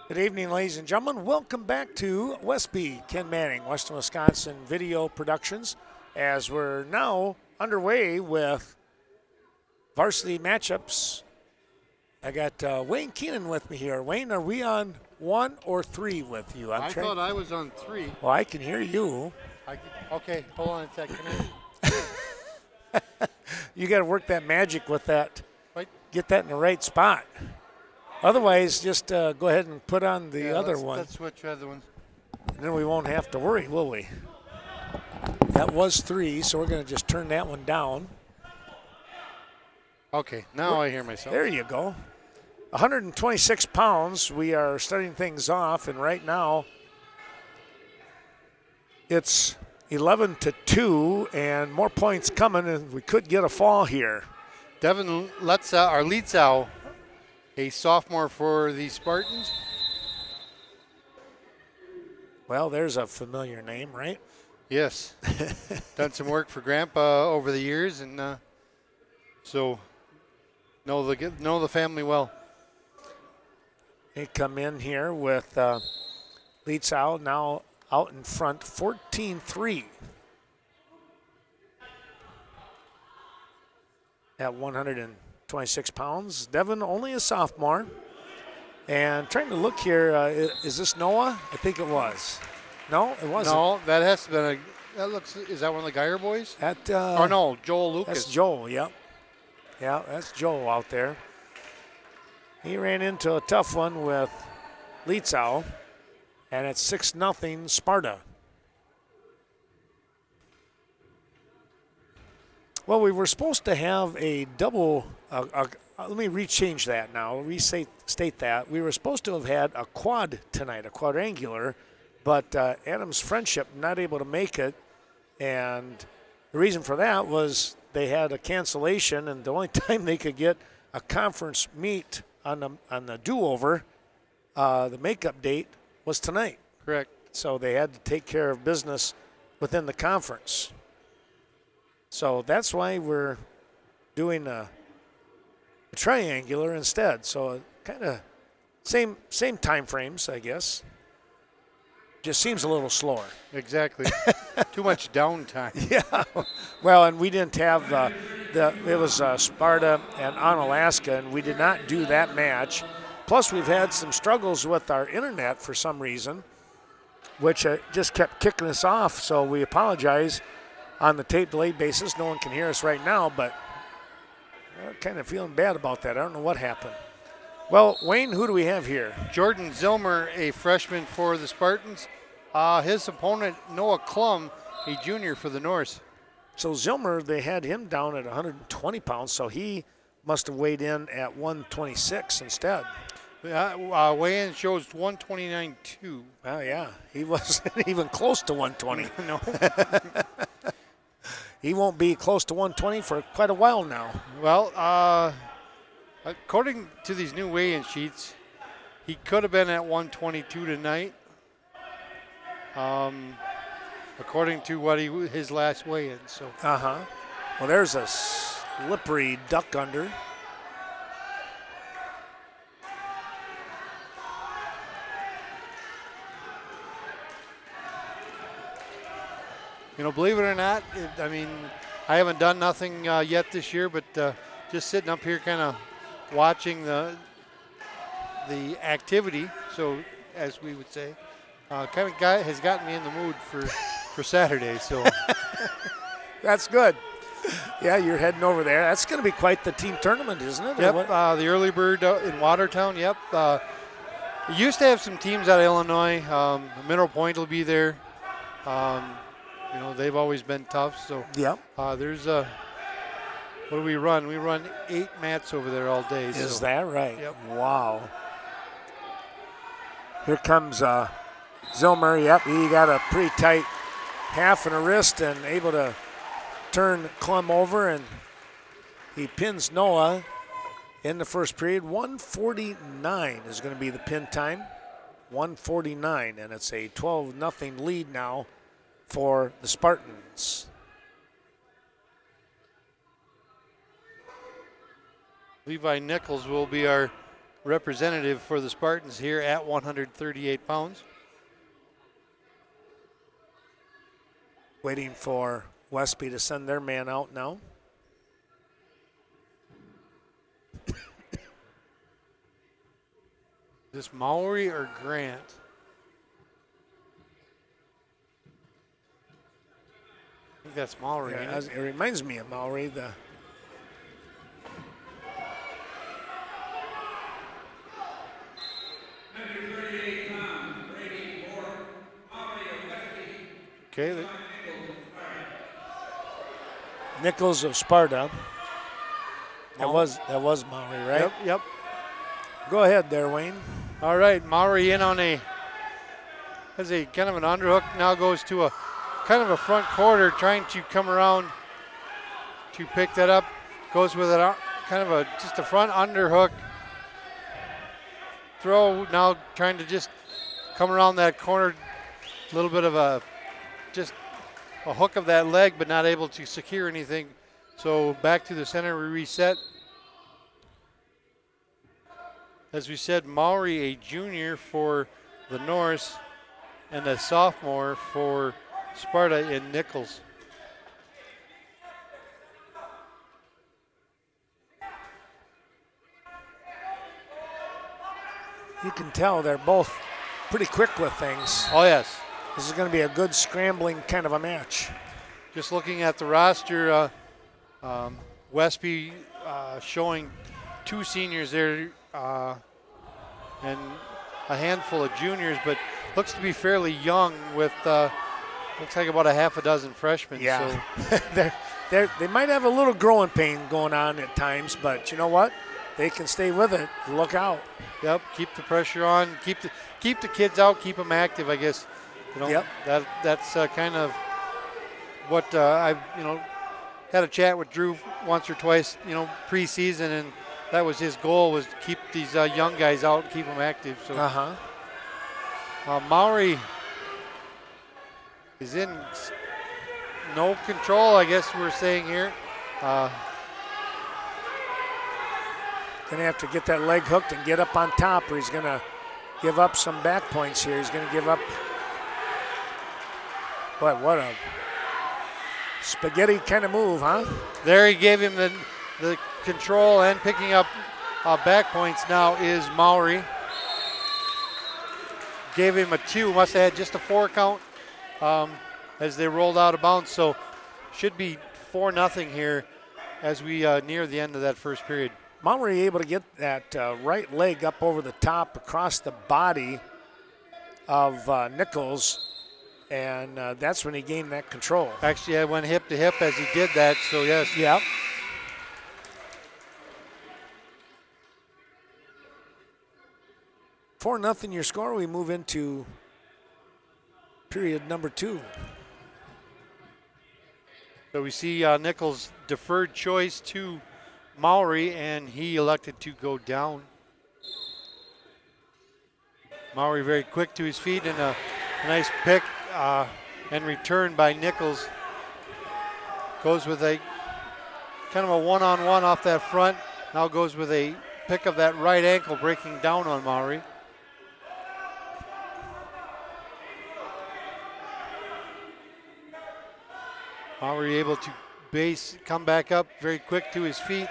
Good evening, ladies and gentlemen. Welcome back to Westby, Ken Manning, Western Wisconsin Video Productions, as we're now underway with varsity matchups. I got Wayne Keenan with me here. Wayne, are we on 1 or 3 with you? I thought I was on 3. Well, I can hear you. Okay, hold on a second. You got to work that magic with that. Right. Get that in the right spot. Otherwise, just go ahead and put on the other one. Let's switch other ones. And then we won't have to worry, will we? That was 3, so we're going to just turn that one down. Okay, now I hear myself. There you go. 126 pounds. We are starting things off, and right now it's 11-2, and more points coming, and we could get a fall here. Devin Lietzau, a sophomore for the Spartans. Well, there's a familiar name, right? Yes. Done some work for Grandpa over the years, and so know the family well. They come in here with Lietzau now out in front, 14-3. At 126 pounds. Devin, only a sophomore. And trying to look here, is this Noah? I think it was. No, it wasn't. No, that has to be is that one of the Geyer boys? Or no, Joel Lucas. That's Joel, yep. Yeah, that's Joel out there. He ran into a tough one with Lietzau, and it's 6-0 Sparta. Well, we were supposed to have a double, let me rechange that now, restate that. We were supposed to have had a quad tonight, a quadrangular, but Adams Friendship not able to make it, and the reason for that was they had a cancellation, and the only time they could get a conference meet on the do-over, the makeup date, was tonight. Correct. So they had to take care of business within the conference. So that's why we're doing a triangular instead. So kind of same time frames, I guess. Just seems a little slower. Exactly. Too much downtime. Yeah. Well, and we didn't have it was Sparta and Onalaska, and we did not do that match. Plus, we've had some struggles with our internet for some reason, which just kept kicking us off. So we apologize. On the tape delay basis, no one can hear us right now, but we're kind of feeling bad about that. I don't know what happened. Well, Wayne, who do we have here? Jordan Zilmer, a freshman for the Spartans. His opponent, Noah Klum, a junior for the Norse. So Zilmer, they had him down at 120 pounds, so he must have weighed in at 126 instead. Weigh-in shows 129.2. Oh, yeah. He wasn't even close to 120. No. He won't be close to 120 for quite a while now. Well, according to these new weigh-in sheets, he could have been at 122 tonight. According to what his last weigh-in. So. Well, there's a slippery duck under. You know, believe it or not, I haven't done nothing yet this year, but just sitting up here kind of watching the activity, so as we would say, kind of has gotten me in the mood for Saturday. So That's good. Yeah, you're heading over there. That's going to be quite the team tournament, isn't it? Yep, the early bird in Watertown, yep. We used to have some teams out of Illinois. Mineral Point will be there. You know, they've always been tough. So yep. There's what do we run? We run 8 mats over there all day. Is that right? Yep. Wow. Here comes Zilmer. Yep, he got a pretty tight half and a wrist and able to turn Klum over, and he pins Noah in the first period. 149 is going to be the pin time. 149, and it's a 12-0 lead now for the Spartans. Levi Nichols will be our representative for the Spartans here at 138 pounds. Waiting for Westby to send their man out now. This Maury or Grant? I think that's Maury. Yeah, it reminds me of Maury. Okay. Nichols of Sparta. That was Maury, right? Yep. Go ahead there, Wayne. All right, Maury in on has a kind of an underhook. Now goes to a kind of a front quarter, trying to come around to pick that up. Goes with it kind of just a front underhook. Throw now trying to just come around that corner. A little bit of just a hook of that leg, but not able to secure anything. So back to the center, we reset. As we said, Maury, a junior for the Norse, and a sophomore for Sparta in Nichols. You can tell they're both pretty quick with things. Oh, yes. This is going to be a good scrambling kind of a match. Just looking at the roster, Westby showing 2 seniors there and a handful of juniors, but looks to be fairly young with looks like about a half a dozen freshmen. Yeah, so. they might have a little growing pain going on at times, but you know what? They can stay with it. Look out. Yep, keep the pressure on, keep the kids out, keep them active, I guess. You know, yep. That's kind of what I've had a chat with Drew once or twice, preseason, and that was his goal, was to keep these young guys out and keep them active. So Maury is in no control, I guess we're saying here. Going to have to get that leg hooked and get up on top, or he's going to give up some back points here. He's going to give up. Boy, what a spaghetti kind of move, huh? There he gave him the control and picking up back points now is Maury. Gave him a 2, must have had just a 4 count as they rolled out of bounds. So should be 4-0 here as we near the end of that first period. Maury able to get that right leg up over the top across the body of Nichols, and that's when he gained that control. Actually, I went hip to hip as he did that, so yes. Yep. For nothing your score, we move into period number 2. So we see Nichols deferred choice to Maury, and he elected to go down. Maury very quick to his feet, and a nice pick and return by Nichols. Goes with a kind of a one-on-one off that front. Now goes with a pick of that right ankle, breaking down on Maury. Maury able to come back up very quick to his feet.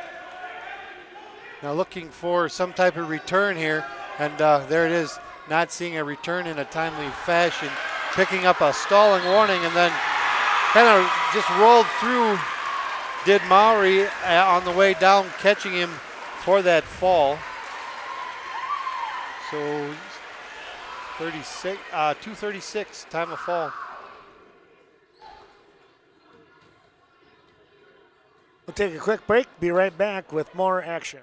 Now looking for some type of return here, and there it is, not seeing a return in a timely fashion. Picking up a stalling warning, and then kind of just rolled through, did Maury on the way down, catching him for that fall. So 2:36 time of fall. We'll take a quick break, be right back with more action.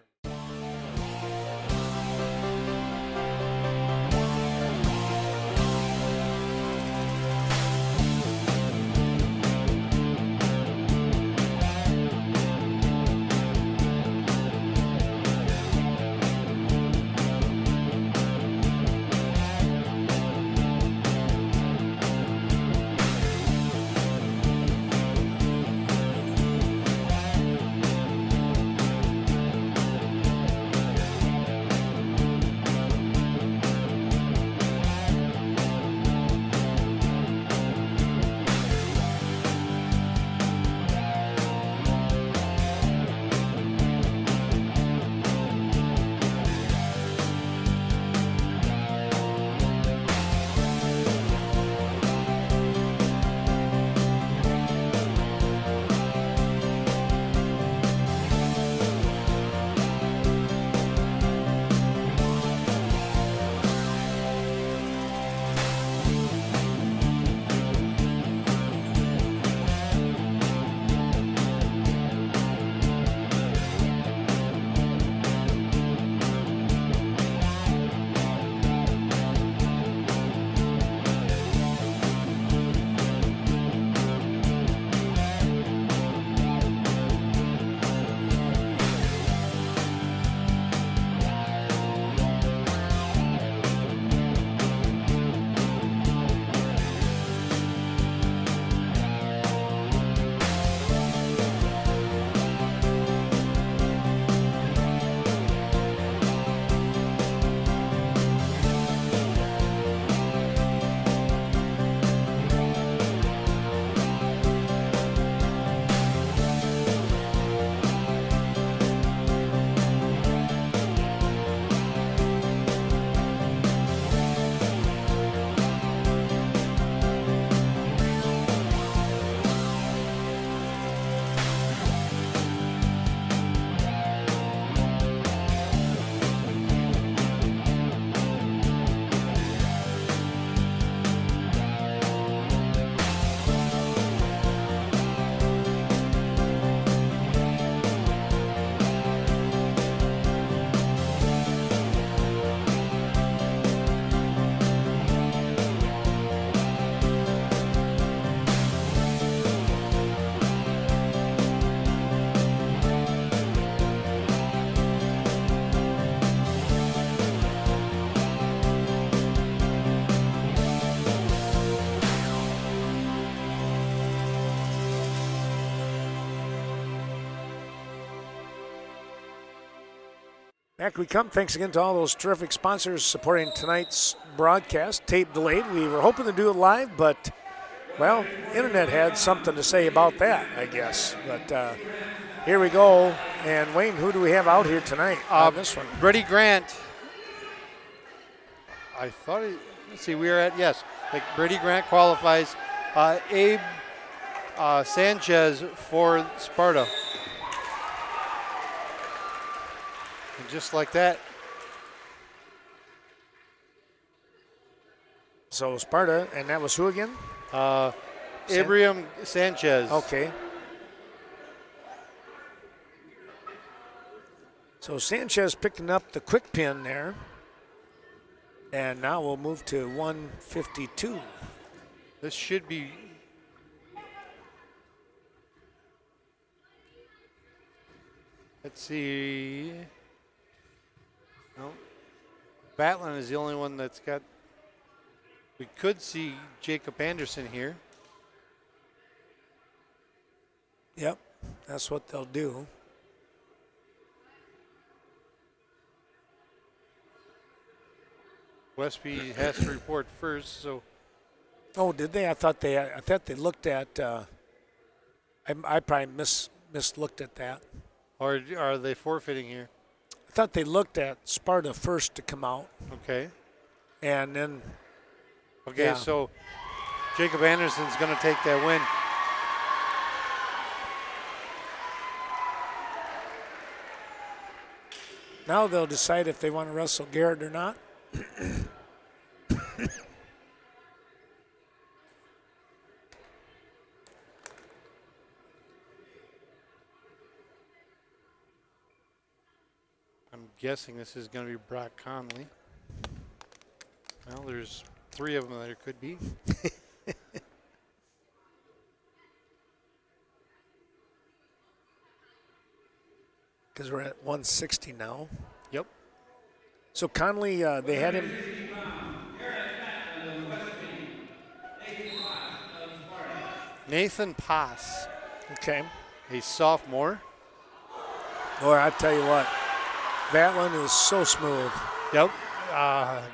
Back we come. Thanks again to all those terrific sponsors supporting tonight's broadcast. Tape delayed. We were hoping to do it live, but, well, internet had something to say about that, I guess. But here we go. And, Wayne, who do we have out here tonight on this one? Brady Grant. I thought, let's see, we are at, yes, like Brady Grant qualifies. Abe Sanchez for Sparta. And just like that. So Sparta, and that was who again? Abraham Sanchez. Okay. So Sanchez picking up the quick pin there. And now we'll move to 152. This should be. Let's see. No. Batlin is the only one that's got. We could see Jacob Anderson here. Yep, that's what they'll do. Westby has to report first, so. Oh, did they? I thought they looked at. I probably mislooked at that. Or are they forfeiting here? I thought they looked at Sparta first to come out. Okay. And then. Okay, yeah. So Jacob Anderson's going to take that win. Now they'll decide if they want to wrestle Garrett or not. I'm guessing this is going to be Brock Conley. Well, there's 3 of them that it could be. Because we're at 160 now. Yep. So Conley, they had him. Nathan Pass, Okay. a sophomore. Boy, I tell you what, Batlin is so smooth. Yep.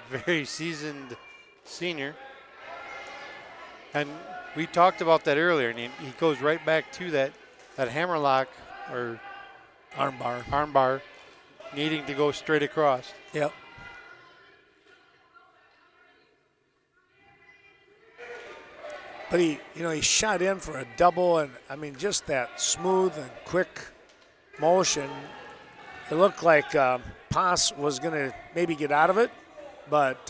Very seasoned senior. And we talked about that earlier, and he goes right back to that hammerlock or armbar, needing to go straight across. Yep. But he shot in for a double, and I mean, just that smooth and quick motion. It looked like Pass was going to maybe get out of it, but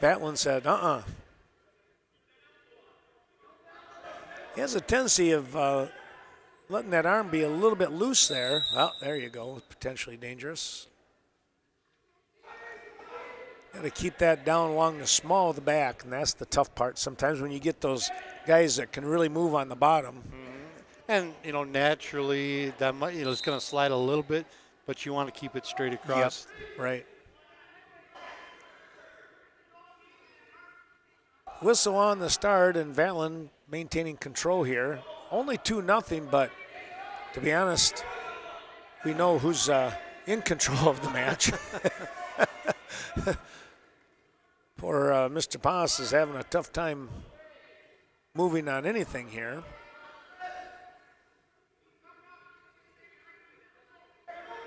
Batlin said, He has a tendency of letting that arm be a little bit loose there. Well, there you go, potentially dangerous. Got to keep that down along the small of the back, and that's the tough part. Sometimes when you get those guys that can really move on the bottom. Mm-hmm. And, naturally, that might, it's going to slide a little bit, but you want to keep it straight across. Yep, right. Whistle on the start, and Batlin maintaining control here. Only 2-0, but to be honest, we know who's in control of the match. Poor Mr. Pass is having a tough time moving on anything here.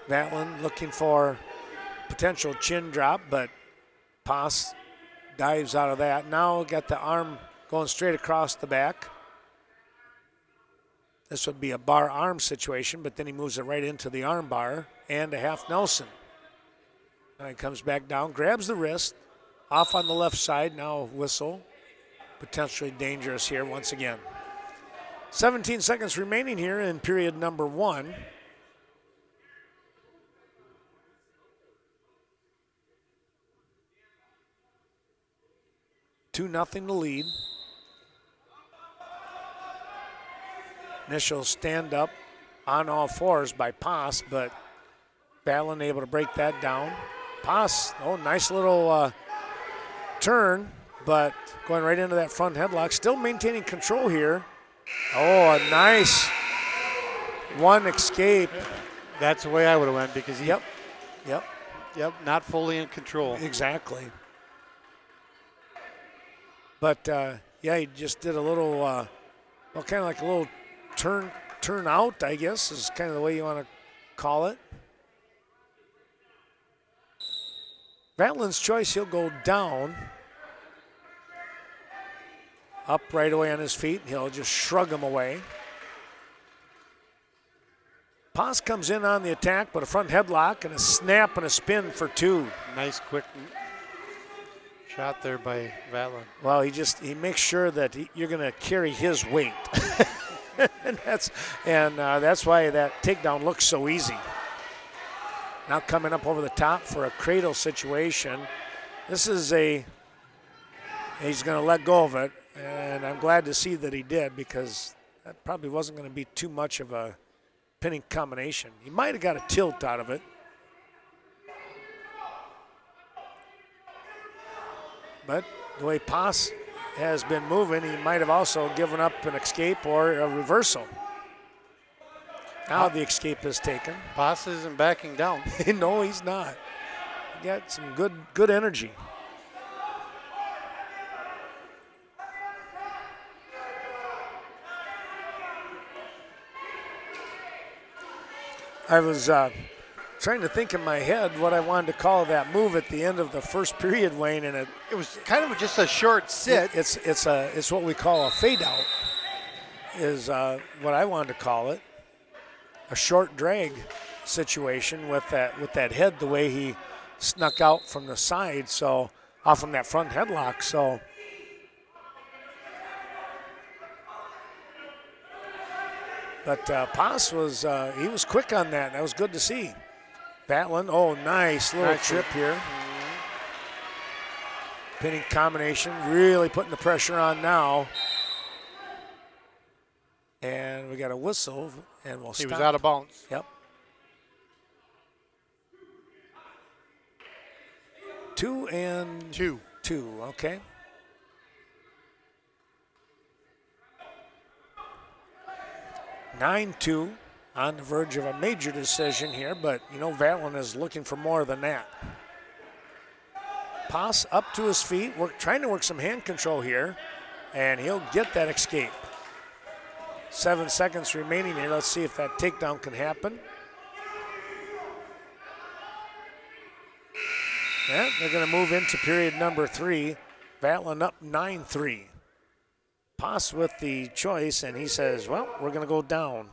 Batlin looking for potential chin drop, but Pass dives out of that. Now got the arm going straight across the back. This would be a bar arm situation, but then he moves it right into the arm bar and a half Nelson. Now he comes back down, grabs the wrist, off on the left side, now whistle. Potentially dangerous here once again. 17 seconds remaining here in period number 1. Two nothing to lead. Initial stand up on all fours by Pass, but Batlin able to break that down. Pass, nice little turn, but going right into that front headlock. Still maintaining control here. Oh, a nice one escape. That's the way I would have went because Yep. Yep, not fully in control. Exactly. But, yeah, he just did a little, well, kind of like a little turn out, I guess, is kind of the way you want to call it. Vatlin's choice, he'll go down. Up right away on his feet. He'll just shrug him away. Paz comes in on the attack, but a front headlock and a snap and a spin for 2. Nice quick shot there by Vatlin. Well, he makes sure that you're going to carry his weight. and that's why that takedown looks so easy. Now coming up over the top for a cradle situation. This is he's going to let go of it, and I'm glad to see that he did, because that probably wasn't going to be too much of a pinning combination. He might have got a tilt out of it. But the way Paz has been moving, he might have also given up an escape or a reversal. Now the escape is taken. Paz isn't backing down. No, he's not. He got some good energy. I was trying to think in my head what I wanted to call that move at the end of the first period, Wayne, and it was kind of just a short sit. It's what we call a fade out, is what I wanted to call it. A short drag situation with that head, the way he snuck out from the side, so off from that front headlock. So but Paz was he was quick on that. That was good to see. Vatlin, oh, nice little trip here. Pinning combination, really putting the pressure on now. And we got a whistle, and we'll stop. He was out of bounds. Yep. 2 and 2. 2, okay. (9-2) on the verge of a major decision here, but you know Vatlin is looking for more than that. Paz up to his feet, trying to work some hand control here, and he'll get that escape. 7 seconds remaining here. Let's see if that takedown can happen. Yeah, they're going to move into period number 3. Vatlin up 9-3. Paz with the choice, and he says, well, we're going to go down.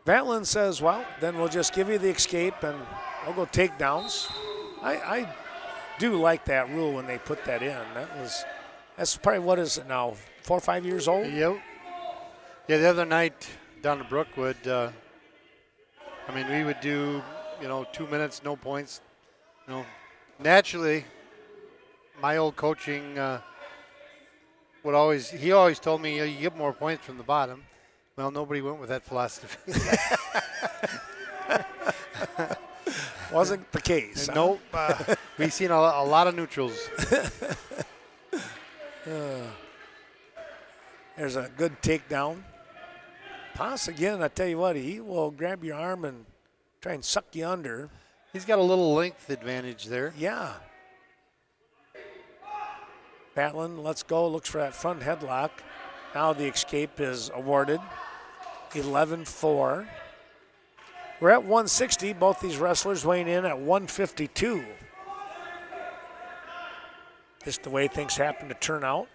Vatlin says, well, then we'll just give you the escape and I'll go takedowns. I do like that rule when they put that in. That's probably, what is it now, 4 or 5 years old? Yep. Yeah, the other night down at Brookwood, I mean, we would do, 2 minutes, no points. Naturally, my old coaching he always told me, you get more points from the bottom. Well, nobody went with that philosophy. Wasn't the case. Nope. We've seen a lot of neutrals. There's a good takedown. Paz, again, I tell you what, he will grab your arm and try and suck you under. He's got a little length advantage there. Yeah. Vatlin lets go, looks for that front headlock. Now the escape is awarded. 11-4. We're at 160. Both these wrestlers weighing in at 152. Just the way things happen to turn out.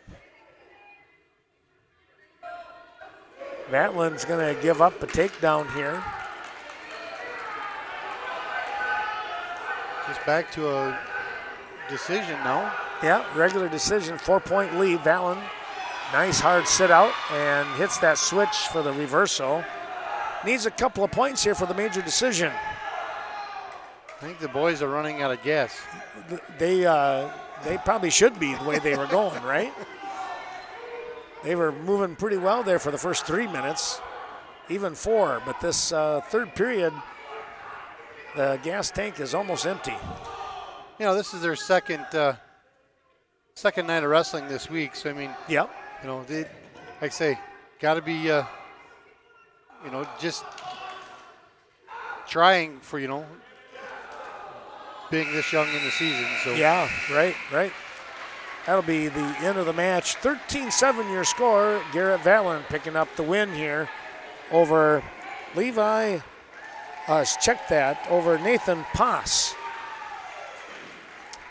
Vatlin's going to give up a takedown here. Just back to a decision now. Yeah, regular decision, 4-point lead. Vatlin, nice hard sit out and hits that switch for the reversal. Needs a couple of points here for the major decision. I think the boys are running out of gas. They probably should be the way they were going, right? They were moving pretty well there for the first 3 minutes, even 4. But this third period, the gas tank is almost empty. you know, this is their second night of wrestling this week. So I mean, Yep. you know, they, like I say, got to be, you know, just trying for, you know, being this young in the season. So Yeah, right. That'll be the end of the match. 13-7 your score. Garrett Valen picking up the win here over Levi. Check that, over Nathan Pass.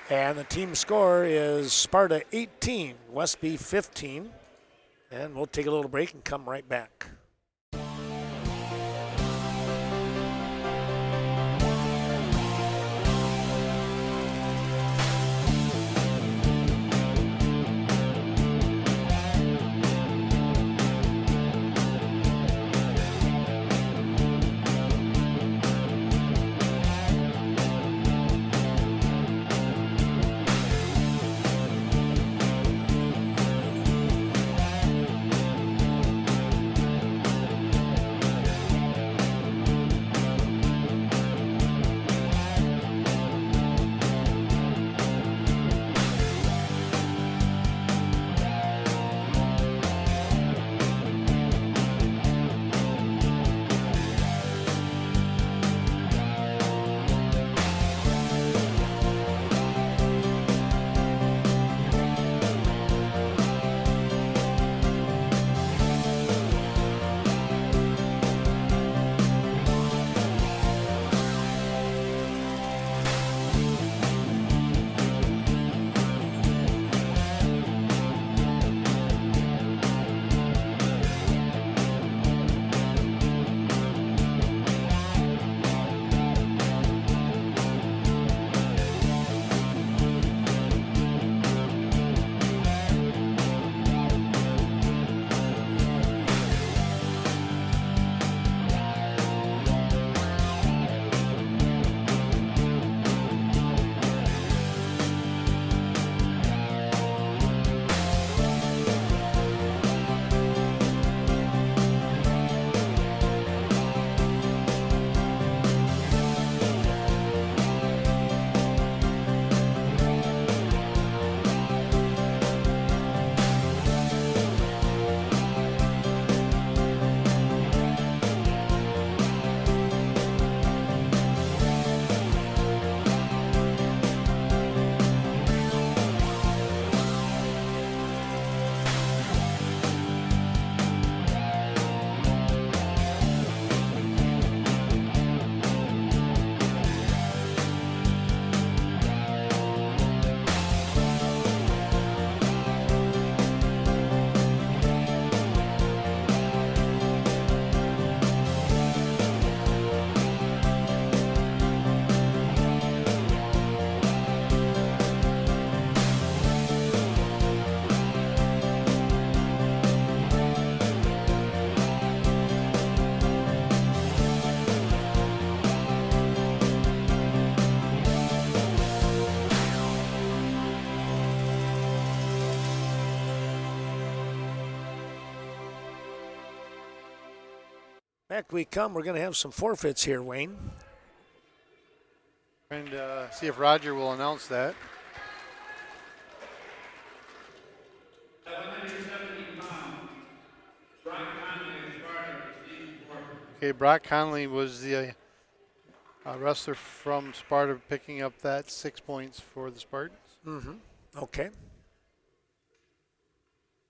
And the team score is Sparta 18, Westby 15. And we'll take a little break and come right back. Back we come. We're going to have some forfeits here, Wayne. And see if Roger will announce that. Okay, Brock Conley was the wrestler from Sparta, picking up that 6 points for the Spartans. Mm-hmm. Okay.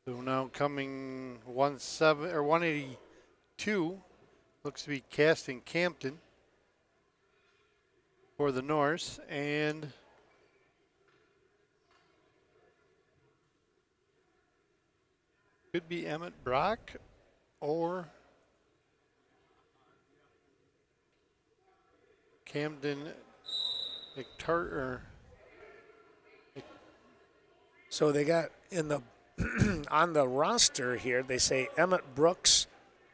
So now coming 182, looks to be Casting Campton for the Norse, and could be Emmett Brock or Camden So they got in the on the roster here, they say Emmett Brooks,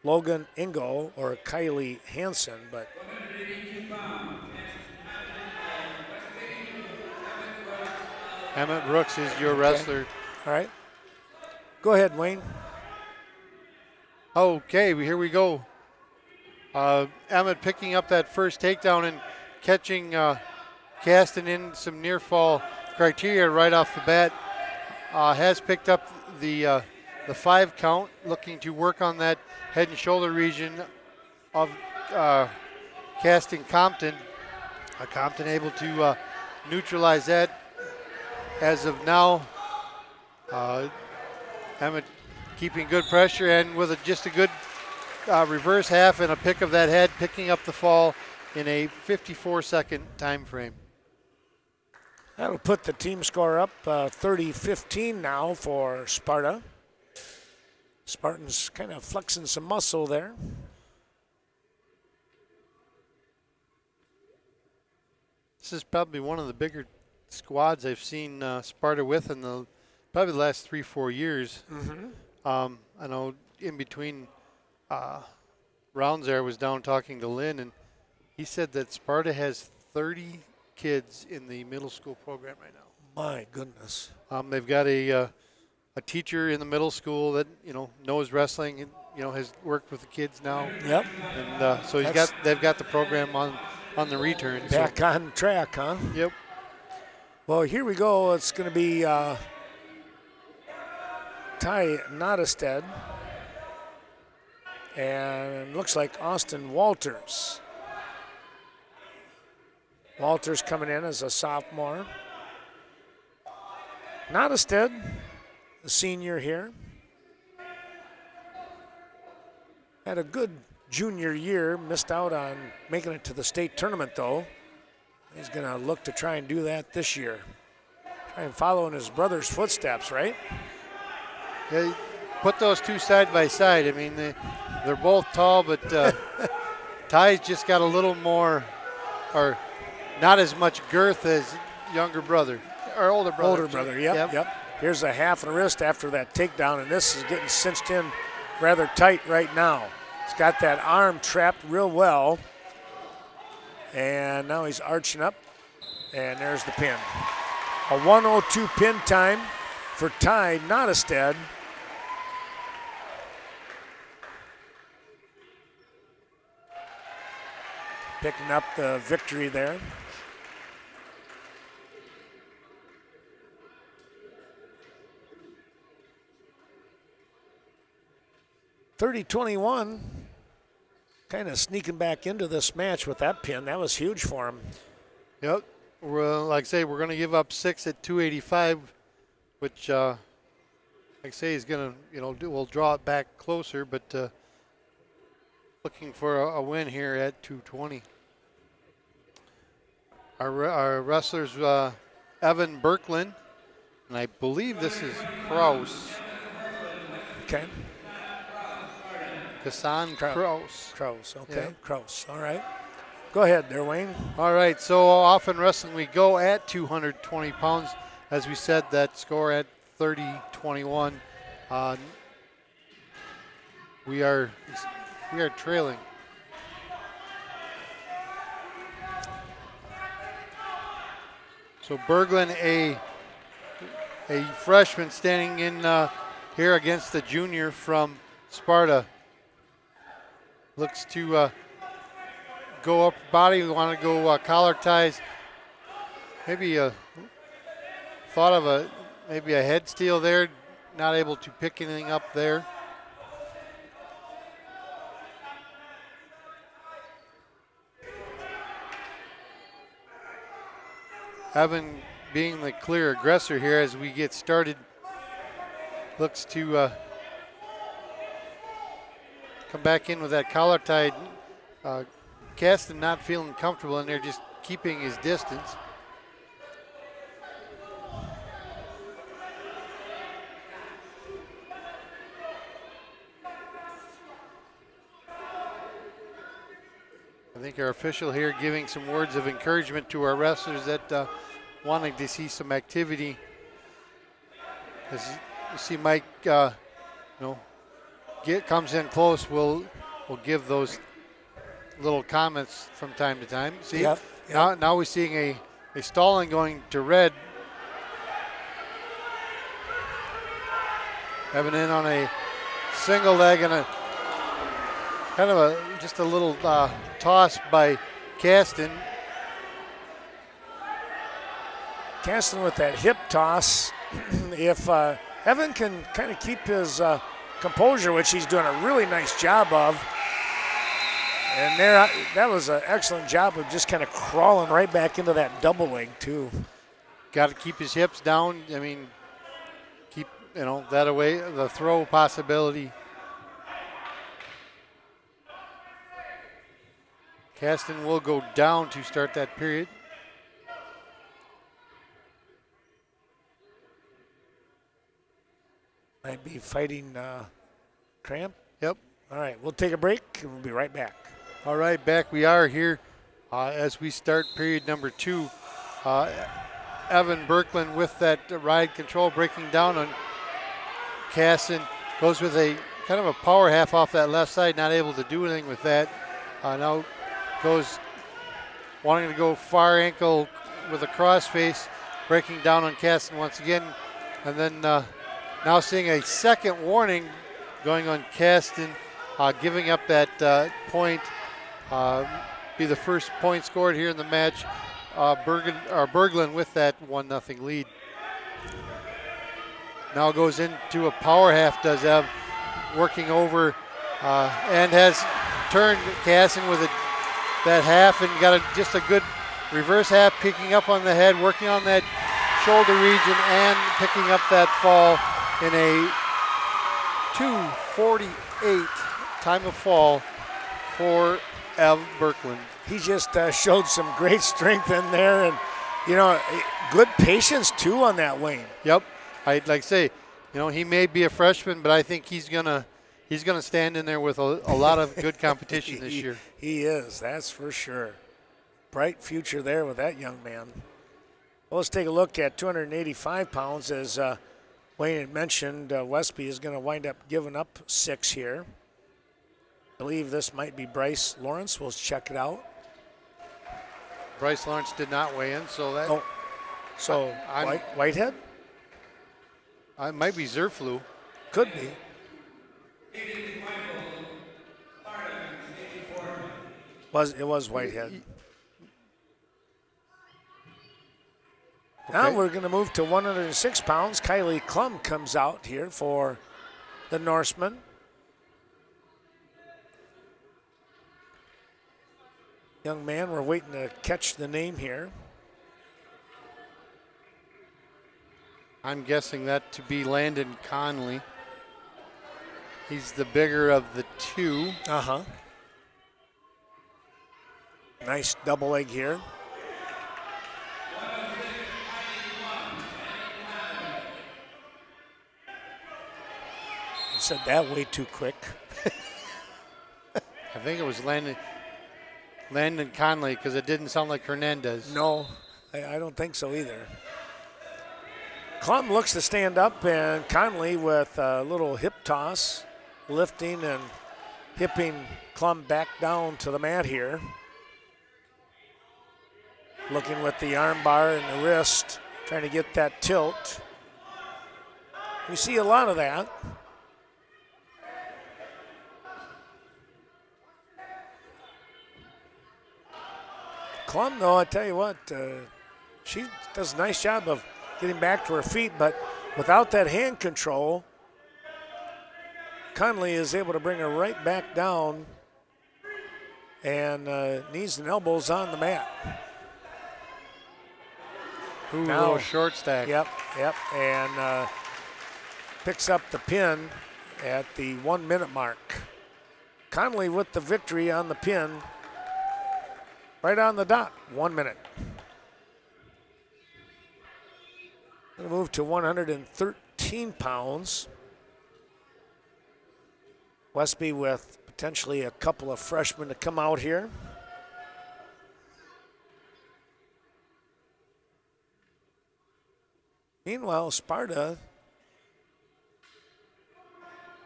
Logan Ingo, or Kylie Hansen, but Emmett Brooks is your wrestler. All right. Go ahead, Wayne. Okay, here we go. Emmett picking up that first takedown and catching Casting in some near fall criteria right off the bat. Has picked up the 5 count, looking to work on that head and shoulder region of casting Compton. Compton able to neutralize that as of now. Emmett keeping good pressure and with just a good reverse half and a pick of that head, picking up the fall in a 54-second time frame. That'll put the team score up 30-15 now for Sparta. Spartans kind of flexing some muscle there. This is probably one of the bigger squads I've seen Sparta with in probably the last 3-4 years. I know in between rounds there, I was down talking to Lynn, and he said that Sparta has 30 kids in the middle school program right now. My goodness. They've got a teacher in the middle school that knows wrestling and has worked with the kids now. Yep. And so they've got the program on the return. Back on track, huh? Yep. Well, here we go. It's going to be Ty Nottestead. And looks like Austin Walters. Walters coming in as a sophomore. Nottestead, the senior here. Had a good junior year, missed out on making it to the state tournament though. He's gonna look to try and do that this year. Try and follow in his brother's footsteps, right? Yeah, put those two side by side. I mean, they're both tall, but Ty's just got a little more, or not as much girth as younger brother, or older brother. Older brother, yep. Here's a half and a wrist after that takedown, and this is getting cinched in rather tight right now. He's got that arm trapped real well, and now he's arching up, and there's the pin. A 102 pin time for Ty Nottestead. Picking up the victory there. (30-21), kind of sneaking back into this match with that pin. That was huge for him. Yep. Well, like I say, we're going to give up 6 at 285, which, like I say, is going to, we'll draw it back closer, but looking for a win here at 220. Our wrestlers, Evan Berklin, and I believe this is Kraus. Okay. Hassan Kraus. Kraus, okay. Yeah. Kraus, all right. Go ahead there, Wayne. All right, so off in wrestling we go at 220 pounds. As we said, that score at 30-21. We are trailing. So Berglund, a freshman standing in here against the junior from Sparta. Looks to go upper body. We want to go collar ties. Maybe thought of maybe a head steal there. Not able to pick anything up there. Evan being the clear aggressor here as we get started. Looks to come back in with that collar tied. Caston not feeling comfortable in there, just keeping his distance. I think our official here giving some words of encouragement to our wrestlers that wanting to see some activity. As you see Mike, comes in close, we'll give those little comments from time to time. See, yep. Now we're seeing a stalling going to red. Evan in on a single leg and a kind of just a little toss by Caston. Caston with that hip toss. If Evan can kind of keep his composure, which he's doing a really nice job of, and there, that was an excellent job of just kind of crawling right back into that double leg too. Got to keep his hips down. I mean, keep that away, the throw possibility. Caston will go down to start that period. Might be fighting cramp. Yep. All right, we'll take a break and we'll be right back. All right, back we are here as we start period number 2. Evan Berkland with that ride control breaking down on Caston. Goes with a kind of a power half off that left side, not able to do anything with that. Now goes wanting to go far ankle with a crossface, breaking down on Caston once again. And then now seeing a second warning going on Caston, giving up that point. Be the first point scored here in the match. Berglund with that 1-0 lead. Now goes into a power half, does Ev, working over and has turned Caston with that half and got just a good reverse half, picking up on the head, working on that shoulder region and picking up that fall in a 2:48 time of fall for Ev Berkland. He just showed some great strength in there, and good patience too on that Wayne. Yep, I'd like to say, he may be a freshman, but I think he's gonna stand in there with a lot of good competition this year. He is, that's for sure. Bright future there with that young man. Well, let's take a look at 285 pounds. As Wayne had mentioned, Westby is going to wind up giving up 6 here. I believe this might be Bryce Lawrence. We'll check it out. Bryce Lawrence did not weigh in, so that. Oh, so Whitehead? It might be Zerflu. Could be. It was Whitehead. Okay. Now we're going to move to 106 pounds. Kylie Klum comes out here for the Norsemen. Young man, we're waiting to catch the name here. I'm guessing that to be Landon Conley. He's the bigger of the two. Uh-huh. Nice double leg here. You said that way too quick. I think it was Landon Conley because it didn't sound like Hernandez. No, I don't think so either. Klum looks to stand up, and Conley with a little hip toss, lifting and hipping Klum back down to the mat here. Looking with the arm bar and the wrist, trying to get that tilt. We see a lot of that. Klum, though, I tell you what, she does a nice job of getting back to her feet, but without that hand control, Conley is able to bring her right back down, and knees and elbows on the mat. Ooh, now, little short stack. Yep, and picks up the pin at the 1 minute mark. Conley with the victory on the pin. Right on the dot, 1 minute. Going to move to 113 pounds. Westby with potentially a couple of freshmen to come out here. Meanwhile, Sparta,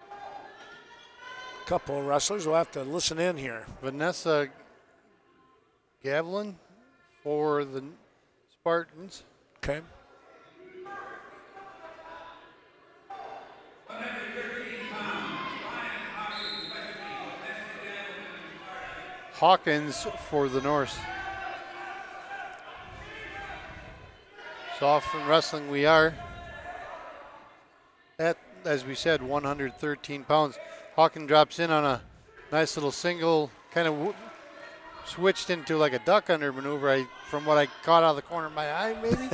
a couple of wrestlers will have to listen in here. Vanessa Gavlin for the Spartans. Okay. Hawkins for the Norse. Soft in wrestling we are. At, as we said, 113 pounds. Hawkins drops in on a nice little single, kind of switched into like a duck under maneuver, from what I caught out of the corner of my eye, maybe.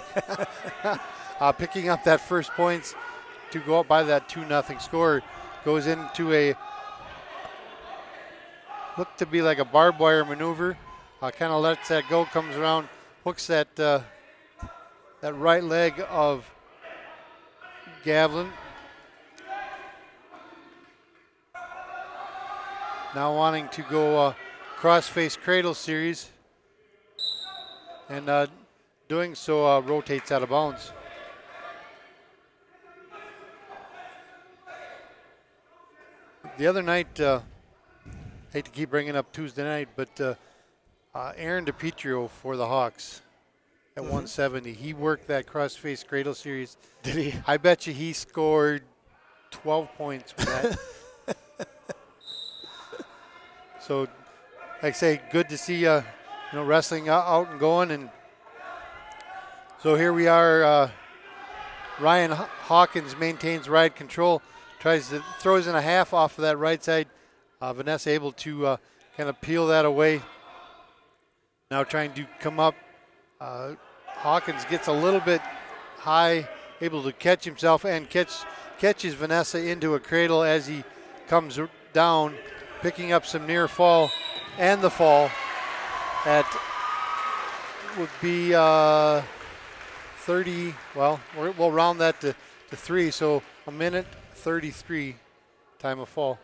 Picking up that first points to go up by that 2-0 score. Goes into a, looked to be like a barbed wire maneuver. Kind of lets that go, comes around, hooks that that right leg of Gavlin. Now wanting to go cross-face cradle series, and doing so rotates out of bounds. The other night, hate to keep bringing up Tuesday night, but Aaron DiPietro for the Hawks at 170. He worked that cross-face cradle series. Did he? I bet you he scored 12 points for that. So, like I say, good to see wrestling out and going. And so here we are. Ryan Hawkins maintains ride control, throws in a half off of that right side. Vanessa able to kind of peel that away. Now trying to come up. Hawkins gets a little bit high, able to catch himself and catches Vanessa into a cradle as he comes down, picking up some near fall, and the fall at would be 30. Well, we'll round that to 3, so a minute 33 time of fall.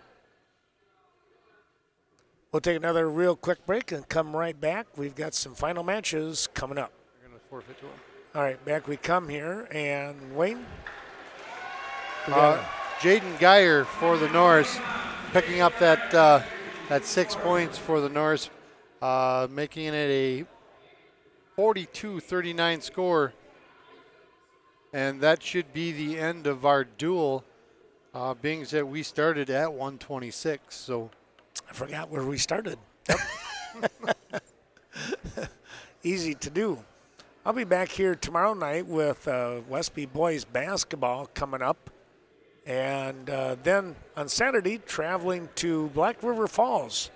We'll take another real quick break and come right back. We've got some final matches coming up. We're going to forfeit to him. All right, back we come here, and Wayne? Jaden Geyer for the Norse, picking up that 6 points for the Norse, making it a 42-39 score. And that should be the end of our duel, being that we started at 126. So I forgot where we started. Easy to do. I'll be back here tomorrow night with Westby boys basketball coming up. And then on Saturday, traveling to Black River Falls,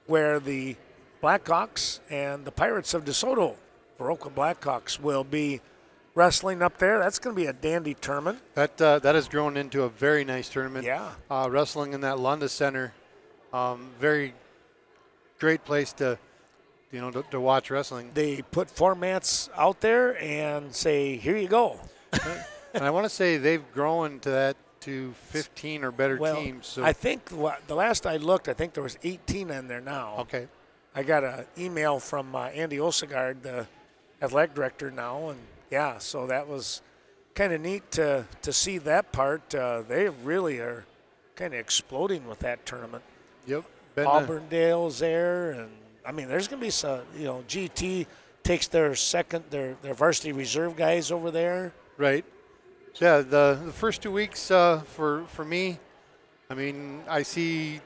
where the Blackhawks and the Pirates of DeSoto, Viroqua Blackhawks, will be wrestling up there. That's going to be a dandy tournament. That has grown into a very nice tournament. Yeah. Wrestling in that Lunda Center, very great place to watch wrestling. They put formats out there and say, here you go. And I want to say they've grown to 15 or better teams. So I think the last I looked, I think there was 18 in there now. Okay. I got an email from Andy Osegard, the athletic director now, and yeah, so that was kind of neat to see that part. They really are kind of exploding with that tournament. Yep. Auburndale's there, and I mean, there's going to be some, GT takes their varsity reserve guys over there. Right. So yeah, the first 2 weeks for me, I mean, I see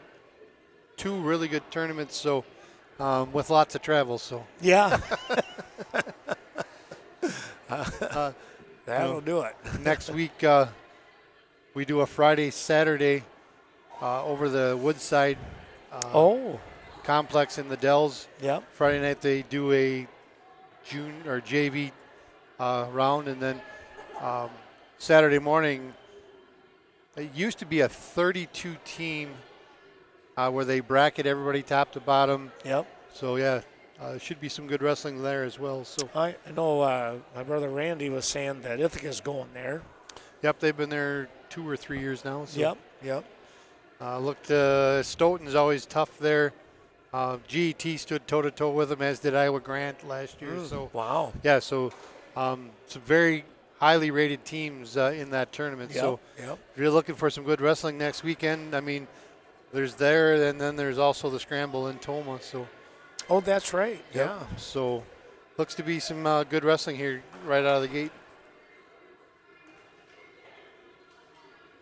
2 really good tournaments, so with lots of travel. So yeah. That'll do it. Next week, we do a Friday, Saturday over the Woodside complex in the Dells. Yep. Friday night they do a June or JV round, and then Saturday morning it used to be a 32 team where they bracket everybody top to bottom. Yep. So yeah. Should be some good wrestling there as well. So I know my brother Randy was saying that Ithaca's going there. Yep, they've been there 2 or 3 years now. So. Yep. Looked Stoughton's always tough there. GET stood toe-to-toe with them, as did Iowa Grant last year. So wow. Yeah, so some very highly rated teams in that tournament. Yep. So Yep. if you're looking for some good wrestling next weekend, I mean, there's there, and then there's also the Scramble in Toma. So. Oh, that's right. Yep. Yeah. So looks to be some good wrestling here right out of the gate.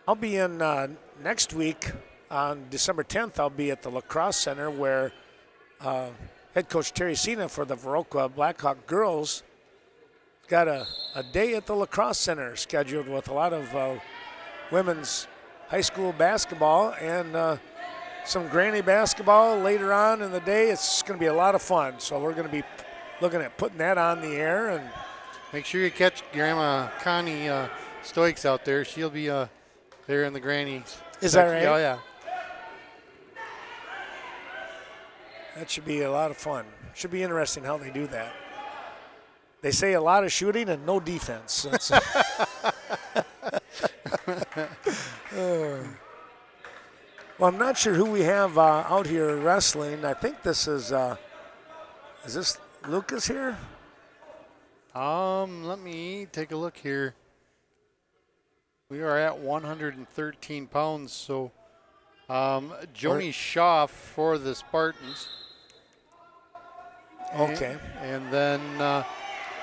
I'll be in next week on December 10th. I'll be at the Lacrosse Center where head coach Terry Sina for the Viroqua Blackhawk girls got a day at the lacrosse center scheduled with a lot of women's high school basketball and some granny basketball later on in the day. It's going to be a lot of fun. So we're going to be looking at putting that on the air. And make sure you catch Grandma Connie Stoics out there. She'll be there in the grannies. Is that right? Oh, yeah. That should be a lot of fun. Should be interesting how they do that. They say a lot of shooting and no defense. Well, I'm not sure who we have out here wrestling. I think this is this Lucas here? Let me take a look here. We are at 113 pounds, so Joni Shaw for the Spartans. Okay. And then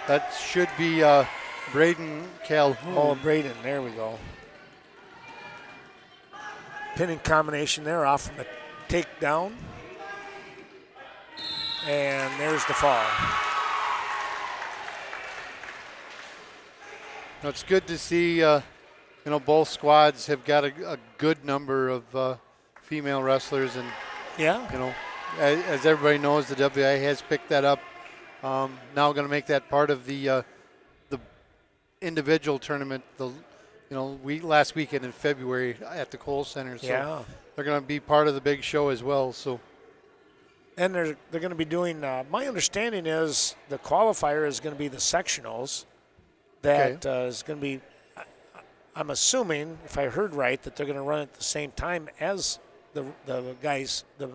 that should be Braden Calhoun. Oh, Braden, there we go. Pinning combination there off from the takedown. And there's the fall. Now, it's good to see, both squads have got a good number of female wrestlers. And, yeah, as everybody knows, the WI has picked that up. Now going to make that part of the individual tournament, last weekend in February at the Kohl Center. So yeah, they're going to be part of the big show as well. So, and they're going to be doing. My understanding is the qualifier is going to be the sectionals. That is going to be. I'm assuming, if I heard right, that they're going to run at the same time as the guys, the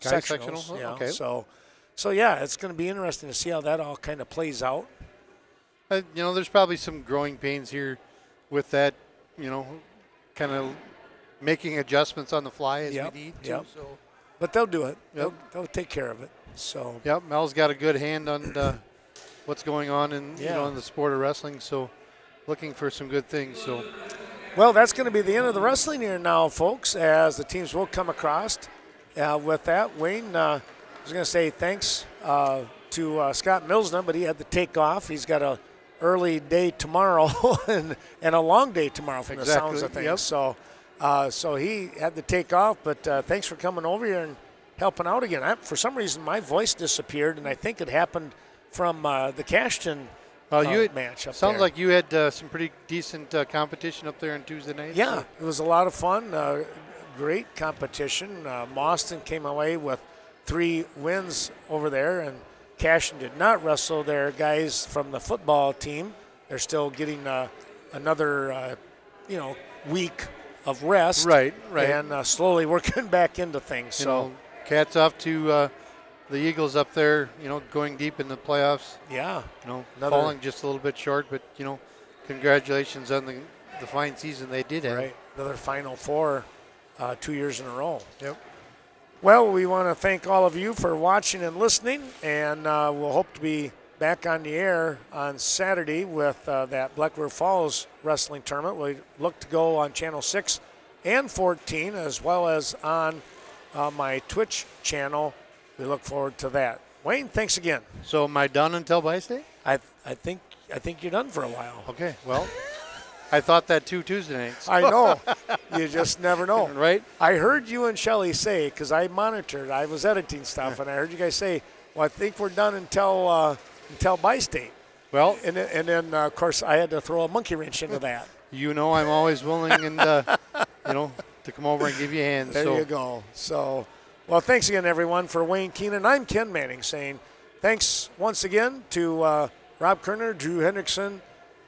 sectionals. Sectional? Yeah. Okay. So yeah, it's going to be interesting to see how that all kind of plays out. There's probably some growing pains here with that, kind of making adjustments on the fly as we need to. Yep. So. But they'll do it. Yep. They'll take care of it. So. Yep, Mel's got a good hand on what's going on in the sport of wrestling. So, looking for some good things. So. Well, that's going to be the end of the wrestling here now, folks, as the teams will come across. With that, Wayne, I was going to say thanks to Scott Milsner, but he had to take off. He's got a early day tomorrow and a long day tomorrow from the sounds of things. Yep. So he had to take off, but thanks for coming over here and helping out again. For some reason, my voice disappeared, and I think it happened from the Cashton match up sounds there. like you had some pretty decent competition up there on Tuesday night. Yeah, it was a lot of fun. Great competition. Mauston came away with 3 wins over there, and Cashton did not wrestle their guys from the football team. They're still getting another, week of rest. Right. And slowly working back into things. So, cats off to the Eagles up there, going deep in the playoffs. Yeah. Falling just a little bit short, but, congratulations on the fine season they did have. Right. Another Final Four 2 years in a row. Yep. Well, we want to thank all of you for watching and listening, and we'll hope to be back on the air on Saturday with that Black River Falls wrestling tournament. We look to go on Channel 6 and 14, as well as on my Twitch channel. We look forward to that. Wayne, thanks again. So am I done until Bye State? I think you're done for a while. Okay, well, I thought that too Tuesday nights. I know. You just never know. Right? I heard you and Shelley say, because I monitored, I was editing stuff, and I heard you guys say, well, I think we're done until Bye State. Well, and then of course, I had to throw a monkey wrench into that. I'm always willing and, to come over and give you a hand. There you go. So, well, thanks again, everyone. For Wayne Keenan, I'm Ken Manning saying thanks once again to Rob Kerner, Drew Hendrickson,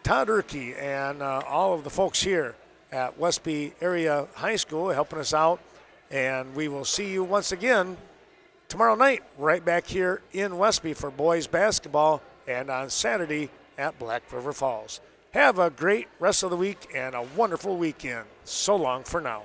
Todd Urke, and all of the folks here at Westby Area High School helping us out. And we will see you once again tomorrow night right back here in Westby for boys basketball and on Saturday at Black River Falls. Have a great rest of the week and a wonderful weekend. So long for now.